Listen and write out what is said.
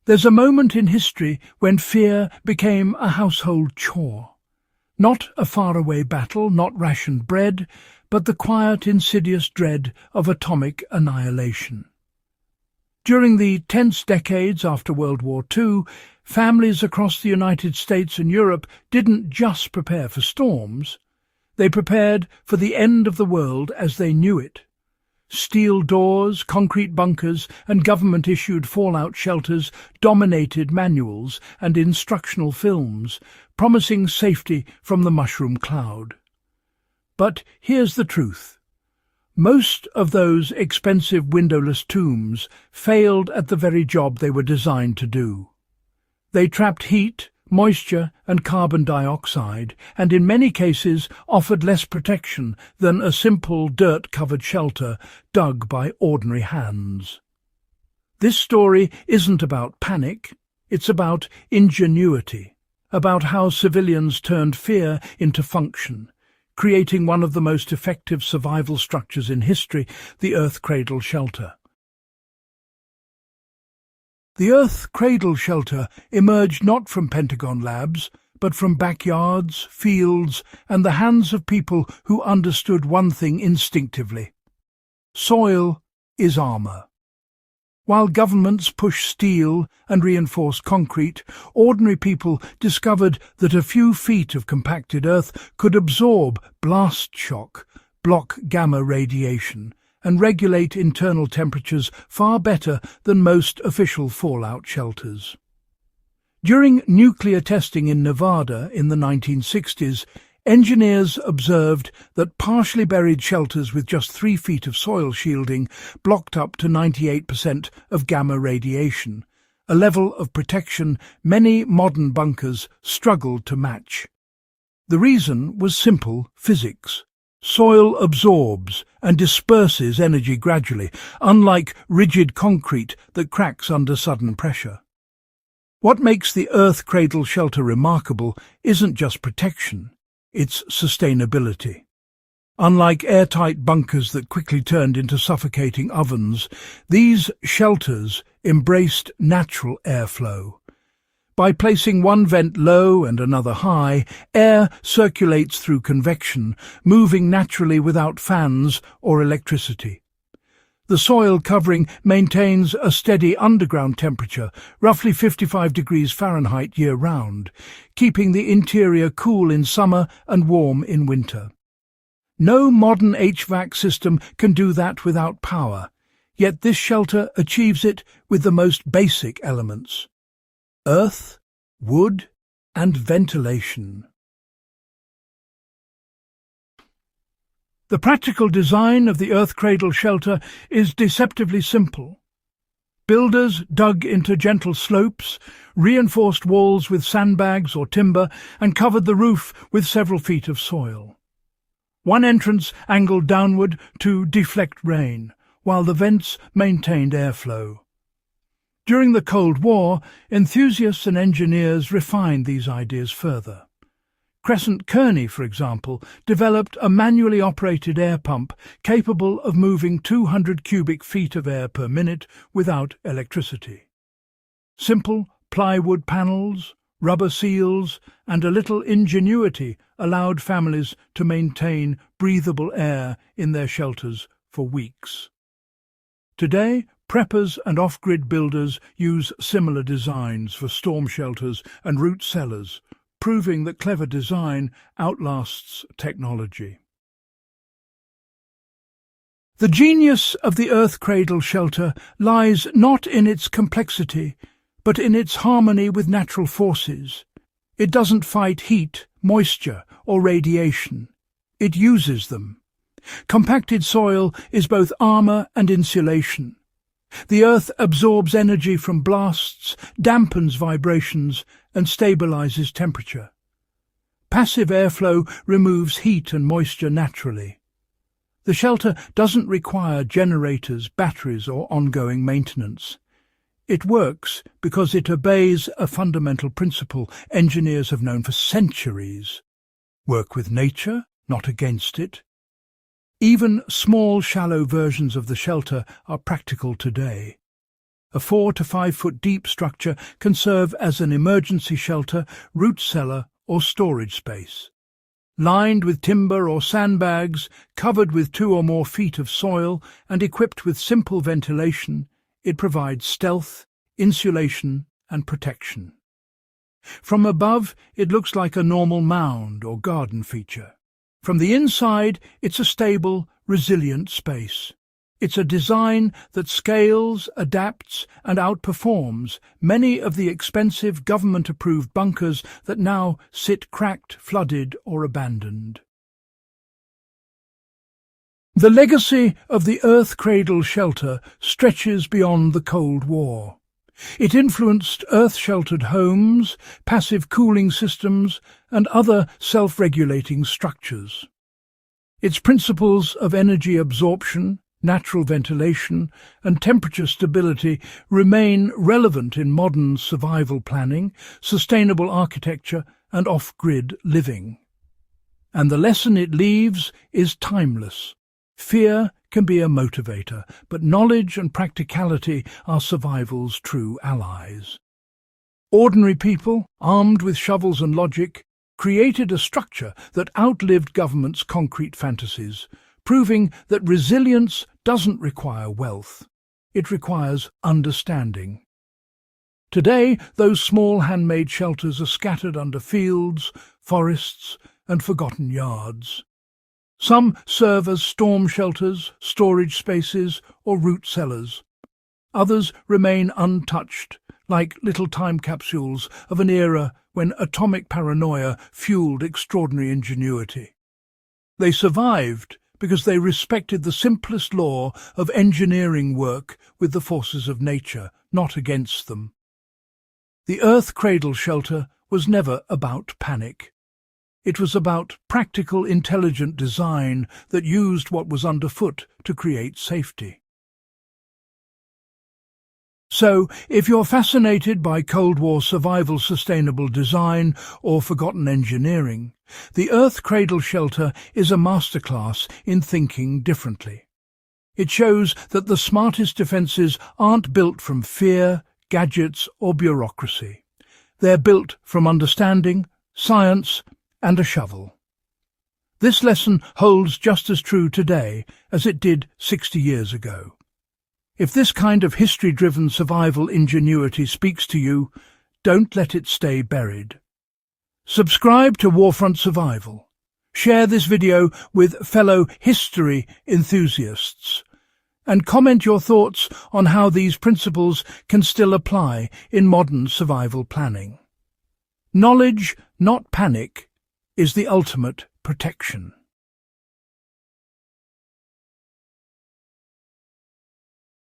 There's a moment in history when fear became a household chore. Not a faraway battle, not rationed bread, but the quiet, insidious dread of atomic annihilation. During the tense decades after World War II, families across the United States and Europe didn't just prepare for storms. They prepared for the end of the world as they knew it. Steel doors, concrete bunkers, and government-issued fallout shelters dominated manuals and instructional films, promising safety from the mushroom cloud. But here's the truth. Most of those expensive windowless tombs failed at the very job they were designed to do. They trapped heat, moisture and carbon dioxide, and in many cases offered less protection than a simple dirt-covered shelter dug by ordinary hands. This story isn't about panic, it's about ingenuity, about how civilians turned fear into function, creating one of the most effective survival structures in history, the Earth Cradle Shelter. The Earth Cradle Shelter emerged not from Pentagon labs, but from backyards, fields, and the hands of people who understood one thing instinctively. Soil is armor. While governments pushed steel and reinforced concrete, ordinary people discovered that a few feet of compacted earth could absorb blast shock, block gamma radiation, and regulate internal temperatures far better than most official fallout shelters. During nuclear testing in Nevada in the 1960s, engineers observed that partially buried shelters with just 3 feet of soil shielding blocked up to 98% of gamma radiation, a level of protection many modern bunkers struggled to match. The reason was simple physics. Soil absorbs and disperses energy gradually, unlike rigid concrete that cracks under sudden pressure. What makes the Earth Cradle Shelter remarkable isn't just protection, it's sustainability. Unlike airtight bunkers that quickly turned into suffocating ovens, these shelters embraced natural airflow. By placing one vent low and another high, air circulates through convection, moving naturally without fans or electricity. The soil covering maintains a steady underground temperature, roughly 55 degrees Fahrenheit year-round, keeping the interior cool in summer and warm in winter. No modern HVAC system can do that without power, yet this shelter achieves it with the most basic elements: earth, wood, and ventilation. The practical design of the Earth Cradle Shelter is deceptively simple. Builders dug into gentle slopes, reinforced walls with sandbags or timber, and covered the roof with several feet of soil. One entrance angled downward to deflect rain, while the vents maintained airflow. During the Cold War, enthusiasts and engineers refined these ideas further. Crescent Kearney, for example, developed a manually operated air pump capable of moving 200 cubic feet of air per minute without electricity. Simple plywood panels, rubber seals, and a little ingenuity allowed families to maintain breathable air in their shelters for weeks. Today, preppers and off-grid builders use similar designs for storm shelters and root cellars, proving that clever design outlasts technology. The genius of the Earth Cradle Shelter lies not in its complexity, but in its harmony with natural forces. It doesn't fight heat, moisture, or radiation. It uses them. Compacted soil is both armor and insulation. The earth absorbs energy from blasts, dampens vibrations, and stabilizes temperature. Passive airflow removes heat and moisture naturally. The shelter doesn't require generators, batteries, or ongoing maintenance. It works because it obeys a fundamental principle engineers have known for centuries. Work with nature, not against it. Even small, shallow versions of the shelter are practical today. A 4 to 5 foot deep structure can serve as an emergency shelter, root cellar or storage space. Lined with timber or sandbags, covered with 2 or more feet of soil and equipped with simple ventilation, it provides stealth, insulation and protection. From above, it looks like a normal mound or garden feature. From the inside, it's a stable, resilient space. It's a design that scales, adapts and outperforms many of the expensive government-approved bunkers that now sit cracked, flooded or abandoned. The legacy of the Earth Cradle Shelter stretches beyond the Cold War. It influenced earth-sheltered homes, passive cooling systems and other self-regulating structures. Its principles of energy absorption, natural ventilation and temperature stability remain relevant in modern survival planning, sustainable architecture and off-grid living. And the lesson it leaves is timeless. Fear can be a motivator, but knowledge and practicality are survival's true allies. Ordinary people, armed with shovels and logic, created a structure that outlived government's concrete fantasies, proving that resilience doesn't require wealth. It requires understanding. Today, those small handmade shelters are scattered under fields, forests, and forgotten yards. Some serve as storm shelters, storage spaces, or root cellars. Others remain untouched, like little time capsules of an era when atomic paranoia fueled extraordinary ingenuity. They survived because they respected the simplest law of engineering work with the forces of nature, not against them. The Earth Cradle Shelter was never about panic. It was about practical, intelligent design that used what was underfoot to create safety. So, if you're fascinated by Cold War survival sustainable design or forgotten engineering, the Earth Cradle Shelter is a masterclass in thinking differently. It shows that the smartest defences aren't built from fear, gadgets or bureaucracy. They're built from understanding, science and a shovel. This lesson holds just as true today as it did 60 years ago. If this kind of history-driven survival ingenuity speaks to you, don't let it stay buried. Subscribe to Warfront Survival. Share this video with fellow history enthusiasts. And comment your thoughts on how these principles can still apply in modern survival planning. Knowledge, not panic, is the ultimate protection.